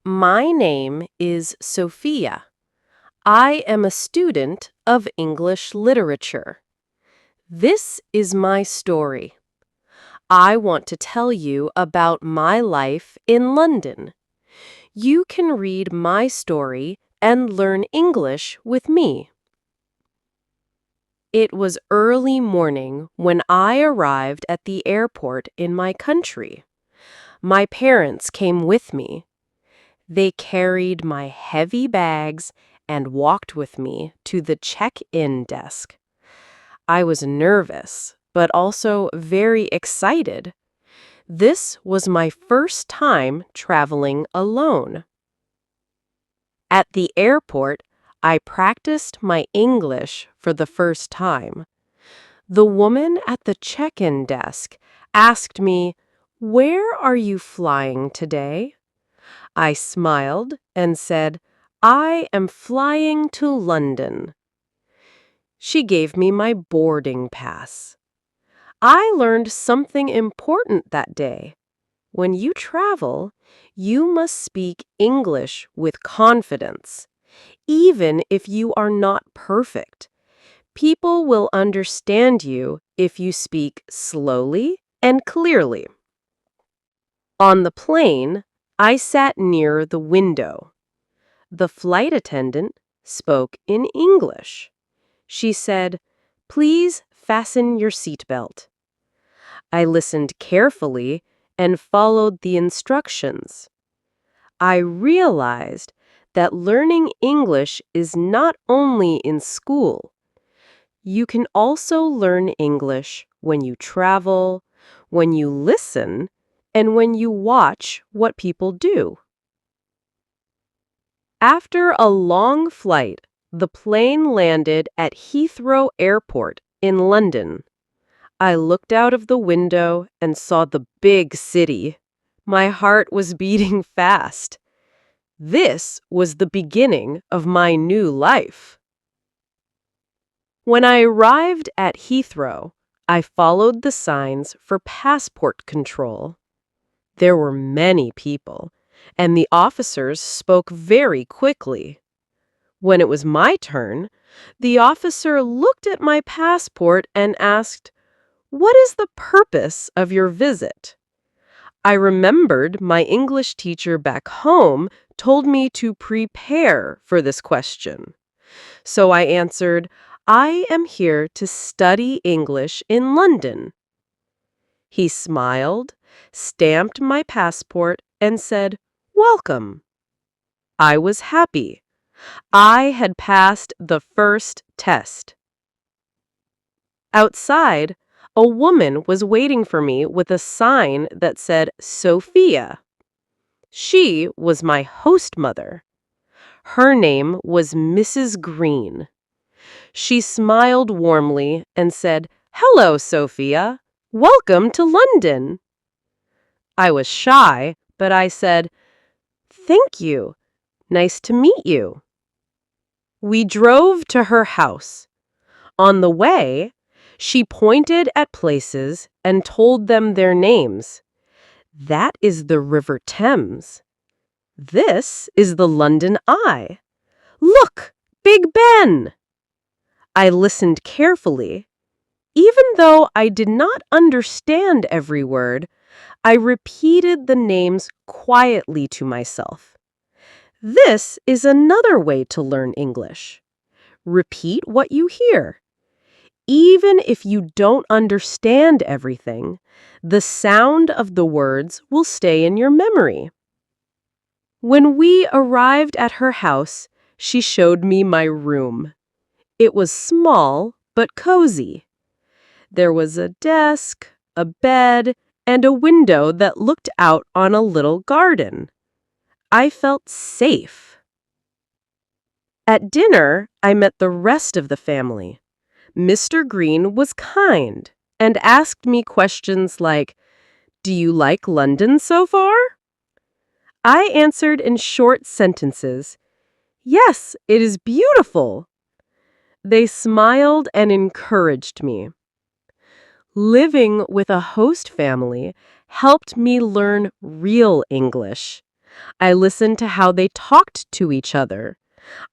My name is Sofia. I am a student of English literature. This is my story. I want to tell you about my life in London. You can read my story and learn English with me. It was early morning when I arrived at the airport in my country. My parents came with me. They carried my heavy bags and walked with me to the check-in desk. I was nervous, but also very excited. This was my first time traveling alone. At the airport, I practiced my English for the first time. The woman at the check-in desk asked me, "Where are you flying today?" I smiled and said, "I am flying to London." She gave me my boarding pass. I learned something important that day. When you travel, you must speak English with confidence. Even if you are not perfect, people will understand you if you speak slowly and clearly. On the plane, I sat near the window. The flight attendant spoke in English. She said, "Please fasten your seatbelt." I listened carefully and followed the instructions. I realized that learning English is not only in school. You can also learn English when you travel, when you listen, and when you watch what people do. After a long flight, the plane landed at Heathrow Airport in London. I looked out of the window and saw the big city. My heart was beating fast. This was the beginning of my new life. When I arrived at Heathrow, I followed the signs for passport control. There were many people, and the officers spoke very quickly. When it was my turn, the officer looked at my passport and asked, "What is the purpose of your visit?" I remembered my English teacher back home told me to prepare for this question. So I answered, "I am here to study English in London." He smiled, stamped my passport, and said, "Welcome." I was happy. I had passed the first test. Outside, a woman was waiting for me with a sign that said Sofia. She was my host mother. Her name was Mrs. Green. She smiled warmly and said, "Hello, Sofia. Welcome to London." I was shy, but I said, "Thank you. Nice to meet you." We drove to her house. On the way, she pointed at places and told them their names. "That is the River Thames. This is the London Eye. Look, Big Ben." I listened carefully. Even though I did not understand every word, I repeated the names quietly to myself. This is another way to learn English. Repeat what you hear. Even if you don't understand everything, the sound of the words will stay in your memory. When we arrived at her house, she showed me my room. It was small but cozy. There was a desk, a bed, and a window that looked out on a little garden. I felt safe. At dinner, I met the rest of the family. Mr. Green was kind and asked me questions like, "Do you like London so far?" I answered in short sentences, "Yes, it is beautiful." They smiled and encouraged me. Living with a host family helped me learn real English. I listened to how they talked to each other.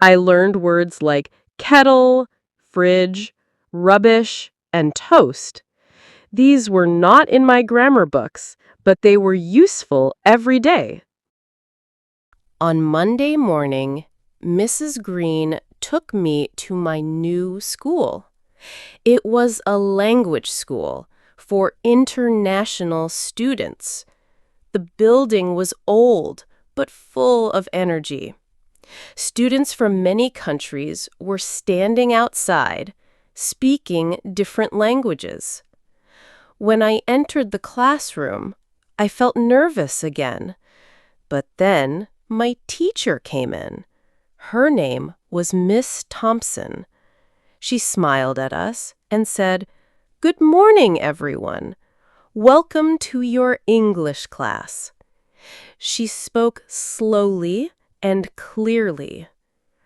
I learned words like kettle, fridge, rubbish, and toast. These were not in my grammar books, but they were useful every day. On Monday morning, Mrs. Green took me to my new school. It was a language school for international students. The building was old, but full of energy. Students from many countries were standing outside, speaking different languages. When I entered the classroom, I felt nervous again. But then my teacher came in. Her name was Miss Thompson. She smiled at us and said, "Good morning, everyone. Welcome to your English class." She spoke slowly and clearly.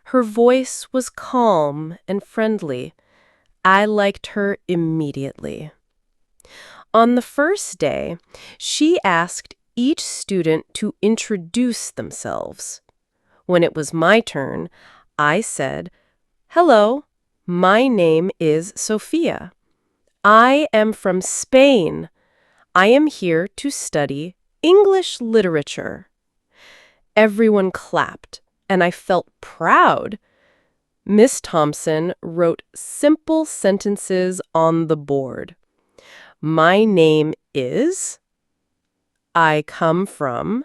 Her voice was calm and friendly. I liked her immediately. On the first day, she asked each student to introduce themselves. When it was my turn, I said, "Hello, my name is Sofia. I am from Spain. I am here to study English literature." Everyone clapped, and I felt proud. Miss Thompson wrote simple sentences on the board. My name is, I come from,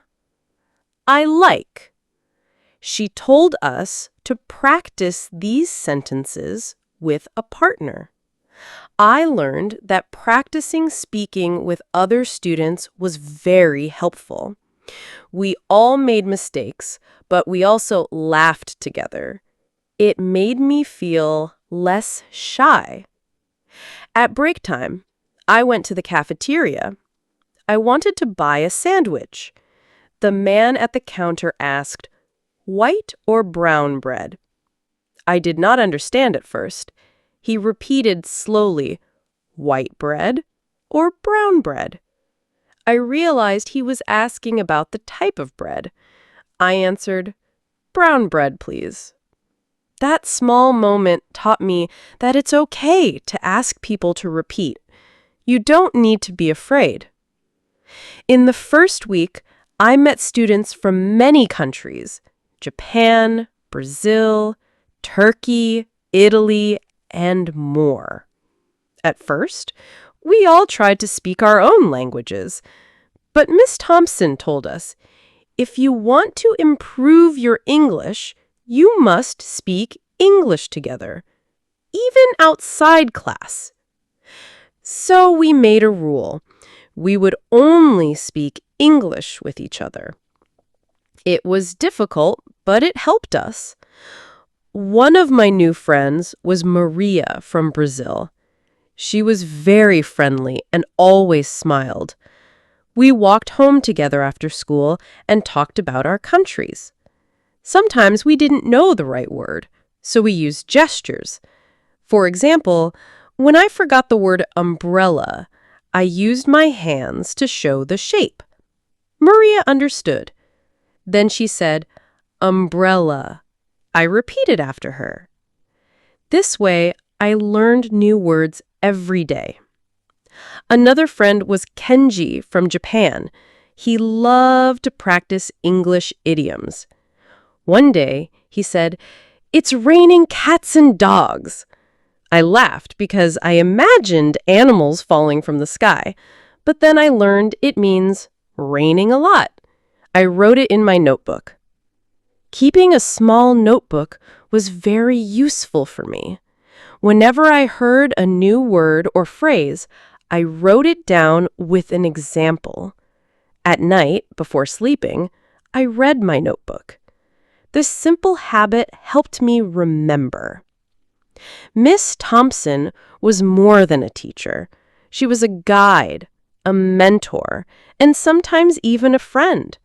I like. She told us to practice these sentences with a partner. I learned that practicing speaking with other students was very helpful. We all made mistakes, but we also laughed together. It made me feel less shy. At break time, I went to the cafeteria. I wanted to buy a sandwich. The man at the counter asked, "White or brown bread?" I did not understand at first. He repeated slowly, "White bread or brown bread?" I realized he was asking about the type of bread. I answered, "Brown bread, please." That small moment taught me that it's okay to ask people to repeat. You don't need to be afraid. In the first week, I met students from many countries: Japan, Brazil, Turkey, Italy, and more. At first, we all tried to speak our own languages. But Miss Thompson told us, if you want to improve your English, you must speak English together, even outside class. So we made a rule. We would only speak English with each other. It was difficult, but it helped us. One of my new friends was Maria from Brazil. She was very friendly and always smiled. We walked home together after school and talked about our countries. Sometimes we didn't know the right word, so we used gestures. For example, when I forgot the word umbrella, I used my hands to show the shape. Maria understood. Then she said, "Umbrella." I repeated after her. This way, I learned new words every day. Another friend was Kenji from Japan. He loved to practice English idioms. One day, he said, "It's raining cats and dogs." I laughed because I imagined animals falling from the sky, but then I learned it means raining a lot. I wrote it in my notebook. Keeping a small notebook was very useful for me. Whenever I heard a new word or phrase, I wrote it down with an example. At night, before sleeping, I read my notebook. This simple habit helped me remember. Miss Thompson was more than a teacher. She was a guide, a mentor, and sometimes even a friend.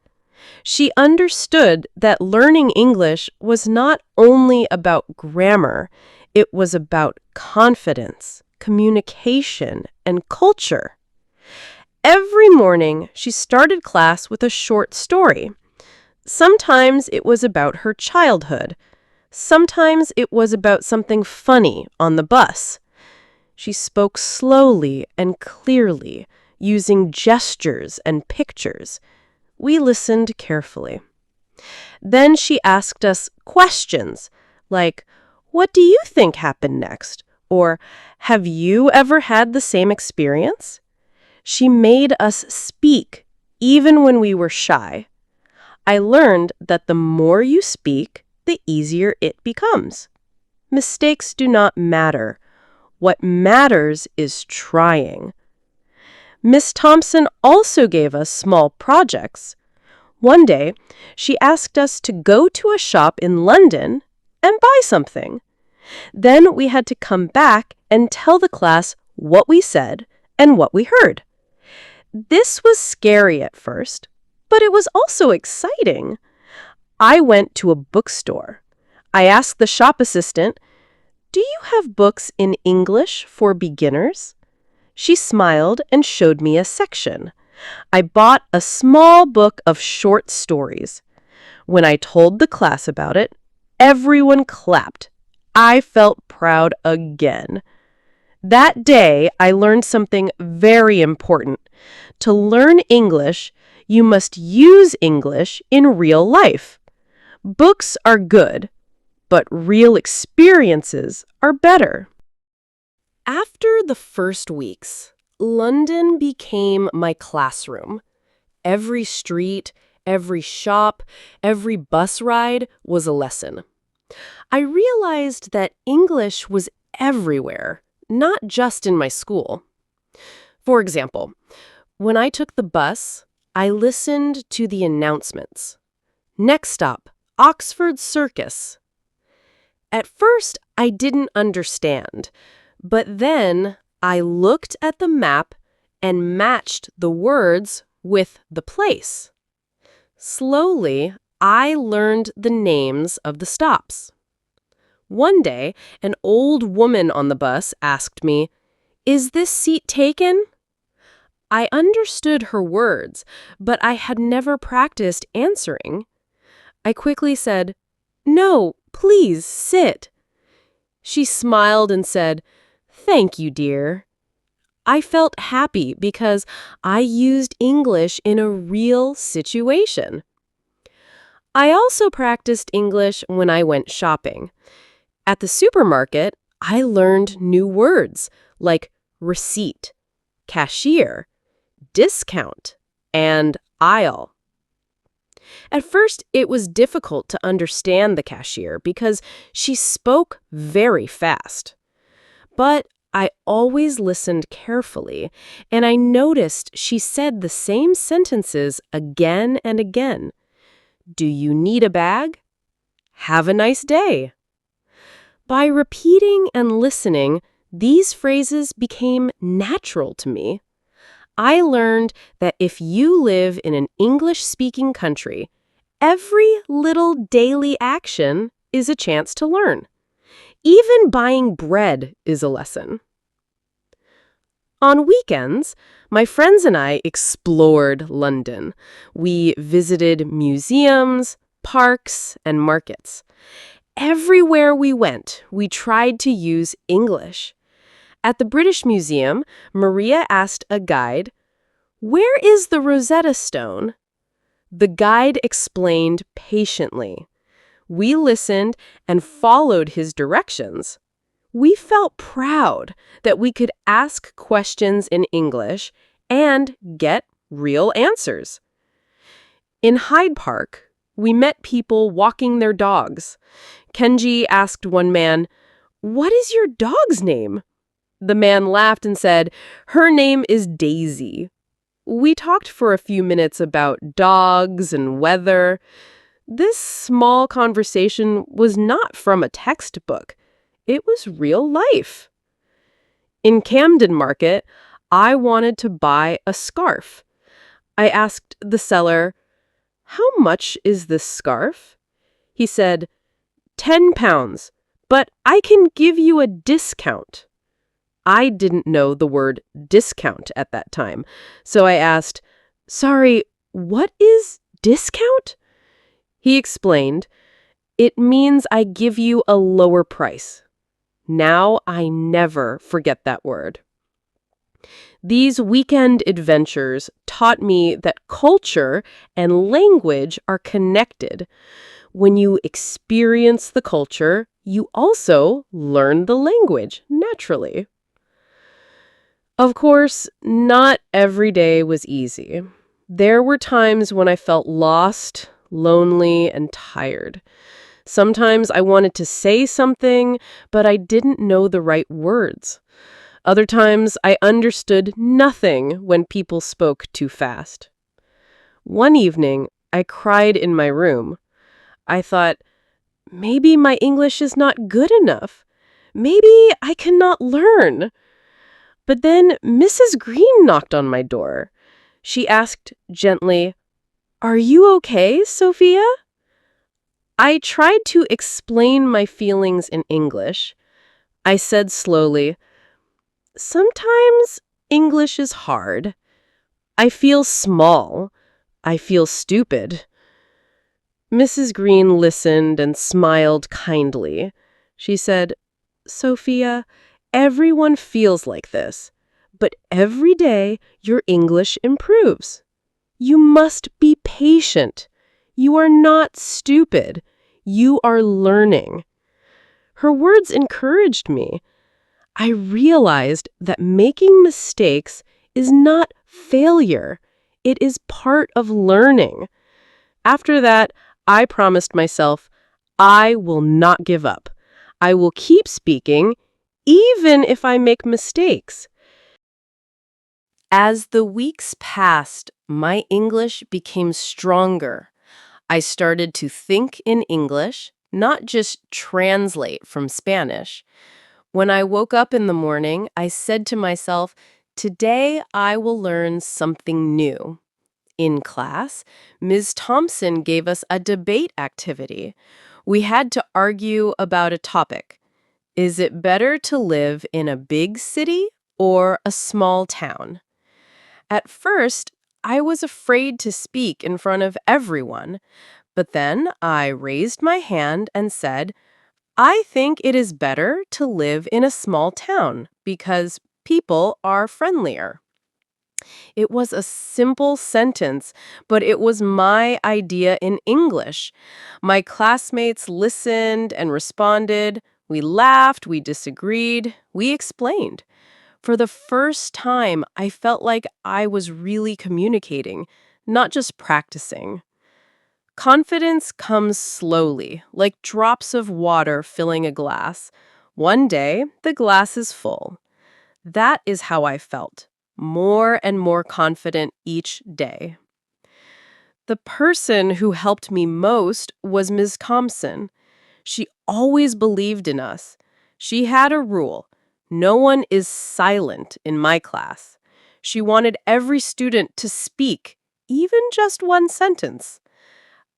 She understood that learning English was not only about grammar, it was about confidence, communication, and culture. Every morning, she started class with a short story. Sometimes it was about her childhood. Sometimes it was about something funny on the bus. She spoke slowly and clearly, using gestures and pictures. We listened carefully. Then she asked us questions like, "What do you think happened next?" Or, "Have you ever had the same experience?" She made us speak, even when we were shy. I learned that the more you speak, the easier it becomes. Mistakes do not matter. What matters is trying. Miss Thompson also gave us small projects. One day, she asked us to go to a shop in London and buy something. Then we had to come back and tell the class what we said and what we heard. This was scary at first, but it was also exciting. I went to a bookstore. I asked the shop assistant, "Do you have books in English for beginners?" She smiled and showed me a section. I bought a small book of short stories. When I told the class about it, everyone clapped. I felt proud again. That day, I learned something very important. To learn English, you must use English in real life. Books are good, but real experiences are better. After the first weeks, London became my classroom. Every street, every shop, every bus ride was a lesson. I realized that English was everywhere, not just in my school. For example, when I took the bus, I listened to the announcements. Next stop, Oxford Circus. At first, I didn't understand, but then I looked at the map and matched the words with the place. Slowly, I learned the names of the stops. One day, an old woman on the bus asked me, "Is this seat taken?" I understood her words, but I had never practiced answering. I quickly said, "No, please sit." She smiled and said, "Thank you, dear." I felt happy because I used English in a real situation. I also practiced English when I went shopping. At the supermarket, I learned new words like receipt, cashier, discount, and aisle. At first, it was difficult to understand the cashier because she spoke very fast. But I always listened carefully, and I noticed she said the same sentences again and again. "Do you need a bag?" "Have a nice day." By repeating and listening, these phrases became natural to me. I learned that if you live in an English-speaking country, every little daily action is a chance to learn. Even buying bread is a lesson. On weekends, my friends and I explored London. We visited museums, parks, and markets. Everywhere we went, we tried to use English. At the British Museum, Maria asked a guide, "Where is the Rosetta Stone?" The guide explained patiently. We listened and followed his directions. We felt proud that we could ask questions in English and get real answers. In Hyde Park, we met people walking their dogs. Kenji asked one man, "What is your dog's name?" The man laughed and said, "Her name is Daisy." We talked for a few minutes about dogs and weather. This small conversation was not from a textbook. It was real life. In Camden Market, I wanted to buy a scarf. I asked the seller, "How much is this scarf?" He said, £10, but I can give you a discount. I didn't know the word discount at that time, so I asked, "Sorry, what is discount?" He explained, "It means I give you a lower price." Now I never forget that word. These weekend adventures taught me that culture and language are connected. When you experience the culture, you also learn the language naturally. Of course, not every day was easy. There were times when I felt lost, lonely, and tired. Sometimes I wanted to say something, but I didn't know the right words. Other times I understood nothing when people spoke too fast. One evening, I cried in my room. I thought, maybe my English is not good enough. Maybe I cannot learn. But then Mrs. Green knocked on my door. She asked gently, "Are you okay, Sophia?" I tried to explain my feelings in English. I said slowly, "Sometimes English is hard. I feel small. I feel stupid." Mrs. Green listened and smiled kindly. She said, "Sophia, everyone feels like this, but every day your English improves. You must be patient. You are not stupid. You are learning." Her words encouraged me. I realized that making mistakes is not failure. It is part of learning. After that, I promised myself, I will not give up. I will keep speaking, even if I make mistakes. As the weeks passed, my English became stronger. I started to think in English, not just translate from Spanish. When I woke up in the morning, I said to myself, today I will learn something new. In class, Ms. Thompson gave us a debate activity. We had to argue about a topic. Is it better to live in a big city or a small town? At first, I was afraid to speak in front of everyone, but then I raised my hand and said, I think it is better to live in a small town because people are friendlier. It was a simple sentence, but it was my idea in English. My classmates listened and responded. We laughed, we disagreed, we explained. For the first time, I felt like I was really communicating, not just practicing. Confidence comes slowly, like drops of water filling a glass. One day, the glass is full. That is how I felt, more and more confident each day. The person who helped me most was Ms. Thompson. She always believed in us. She had a rule: no one is silent in my class. She wanted every student to speak, even just one sentence.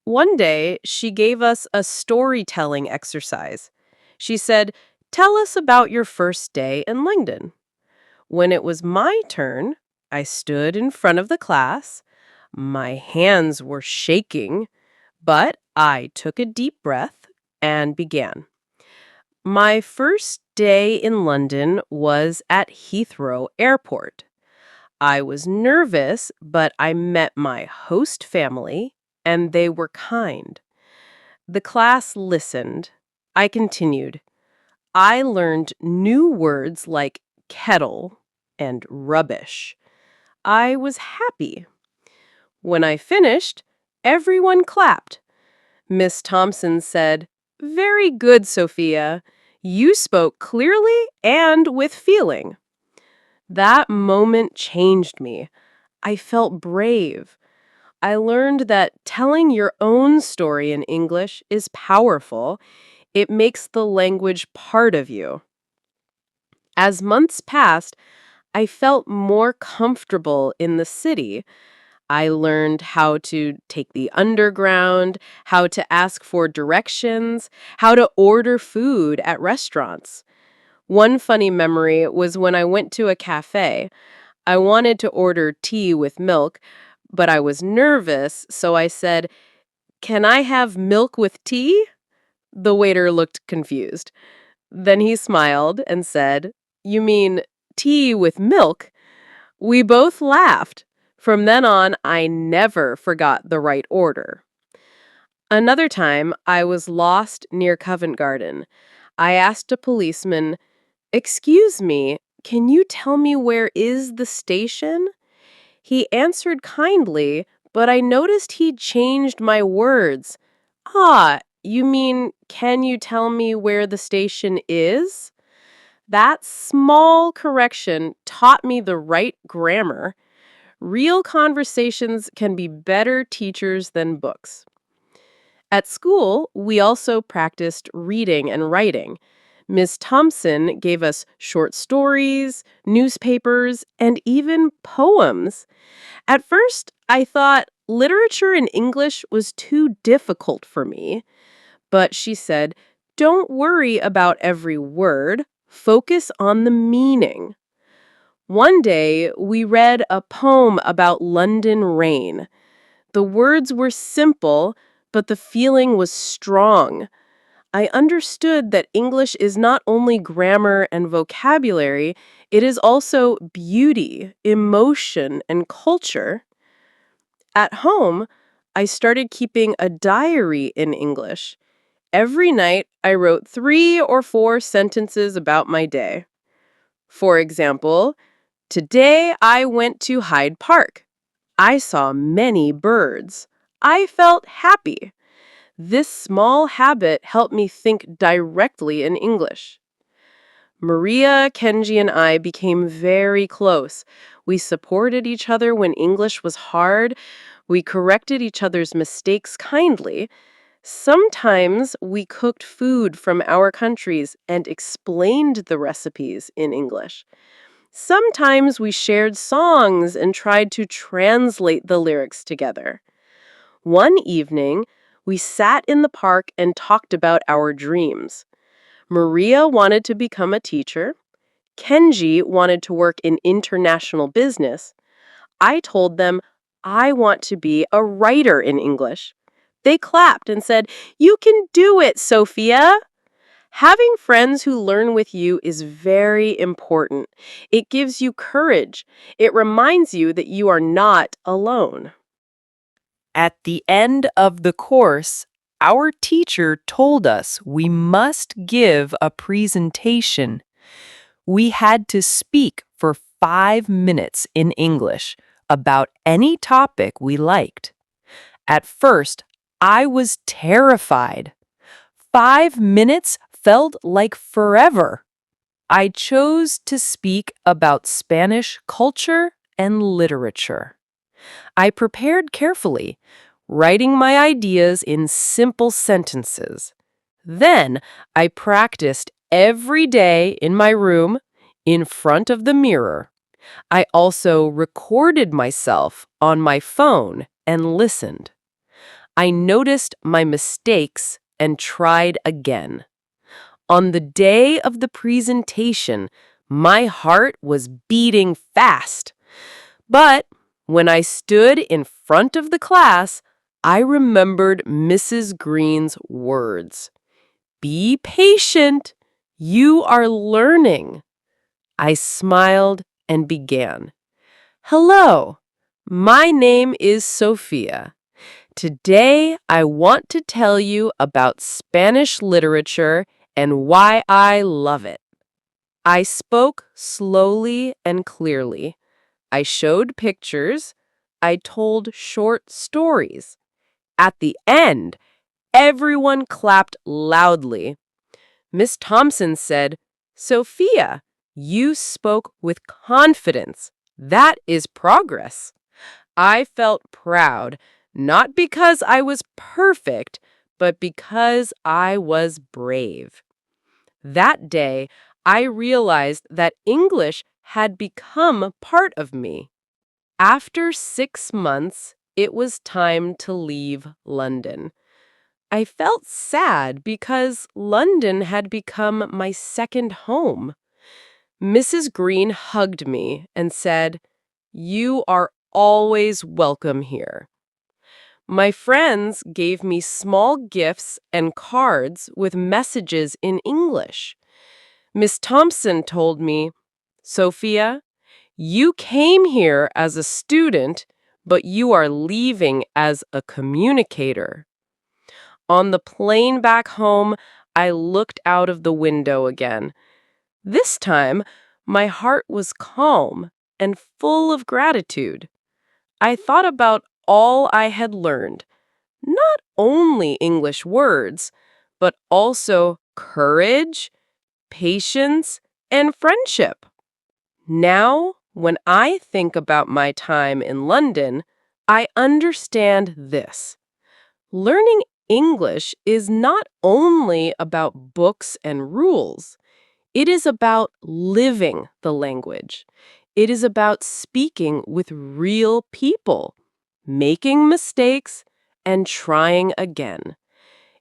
One day, she gave us a storytelling exercise. She said, "Tell us about your first day in Langdon." When it was my turn, I stood in front of the class. My hands were shaking, but I took a deep breath and began. My first day in London was at Heathrow Airport. I was nervous, but I met my host family, and they were kind. The class listened. I continued. I learned new words like kettle and rubbish. I was happy. When I finished, everyone clapped. Miss Thompson said, "Very good, Sophia. You spoke clearly and with feeling." That moment changed me. I felt brave. I learned that telling your own story in English is powerful. It makes the language part of you. As months passed, I felt more comfortable in the city. I learned how to take the underground, how to ask for directions, how to order food at restaurants. One funny memory was when I went to a cafe. I wanted to order tea with milk, but I was nervous, so I said, "Can I have milk with tea?" The waiter looked confused. Then he smiled and said, "You mean tea with milk?" We both laughed. From then on, I never forgot the right order. Another time, I was lost near Covent Garden. I asked a policeman, "Excuse me, can you tell me where is the station?" He answered kindly, but I noticed he'd changed my words. "Ah, you mean, can you tell me where the station is?" That small correction taught me the right grammar. Real conversations can be better teachers than books. At school, we also practiced reading and writing. Miss Thompson gave us short stories, newspapers, and even poems. At first, I thought literature in English was too difficult for me, but she said, "Don't worry about every word, focus on the meaning." One day, we read a poem about London rain. The words were simple, but the feeling was strong. I understood that English is not only grammar and vocabulary, it is also beauty, emotion, and culture. At home, I started keeping a diary in English. Every night, I wrote 3 or 4 sentences about my day. For example, today I went to Hyde Park. I saw many birds. I felt happy. This small habit helped me think directly in English. Maria, Kenji, and I became very close. We supported each other when English was hard. We corrected each other's mistakes kindly. Sometimes we cooked food from our countries and explained the recipes in English. Sometimes we shared songs and tried to translate the lyrics together. One evening, we sat in the park and talked about our dreams. Maria wanted to become a teacher. Kenji wanted to work in international business. I told them I want to be a writer in English. They clapped and said, "You can do it, Sofia." Having friends who learn with you is very important. It gives you courage. It reminds you that you are not alone. At the end of the course, our teacher told us we must give a presentation. We had to speak for 5 minutes in English about any topic we liked. At first, I was terrified. 5 minutes felt like forever. I chose to speak about Spanish culture and literature. I prepared carefully, writing my ideas in simple sentences. Then I practiced every day in my room, in front of the mirror. I also recorded myself on my phone and listened. I noticed my mistakes and tried again. On the day of the presentation, my heart was beating fast. But when I stood in front of the class, I remembered Mrs. Green's words. "Be patient. You are learning." I smiled and began. "Hello, my name is Sofia. Today I want to tell you about Spanish literature and why I love it." I spoke slowly and clearly. I showed pictures. I told short stories. At the end, everyone clapped loudly. Miss Thompson said, "Sophia, you spoke with confidence. That is progress." I felt proud, not because I was perfect, but because I was brave. That day, I realized that English had become part of me. After 6 months, it was time to leave London. I felt sad because London had become my second home. Mrs. Green hugged me and said, "You are always welcome here." My friends gave me small gifts and cards with messages in English. Miss Thompson told me, Sophia, you came here as a student, but you are leaving as a communicator. On the plane back home, I looked out of the window again. This time, my heart was calm and full of gratitude. I thought about all I had learned, not only English words, but also courage, patience, and friendship. Now, when I think about my time in London, I understand this. Learning English is not only about books and rules. It is about living the language. It is about speaking with real people, making mistakes, and trying again.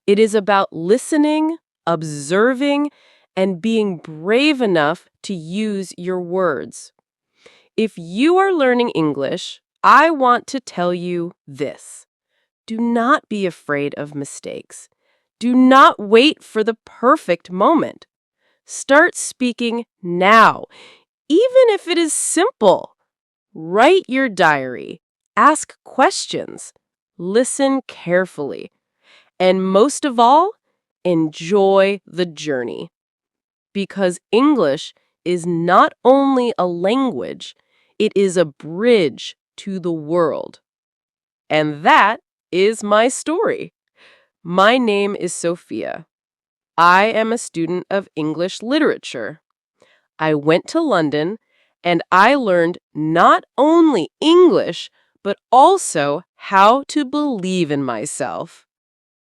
It is about listening, observing, and being brave enough to use your words. If you are learning English, I want to tell you this. Do not be afraid of mistakes. Do not wait for the perfect moment. Start speaking now, even if it is simple. Write your diary, ask questions, listen carefully, and most of all, enjoy the journey. Because English is not only a language, it is a bridge to the world. And that is my story. My name is Sofia. I am a student of English literature. I went to London and I learned not only English, but also how to believe in myself.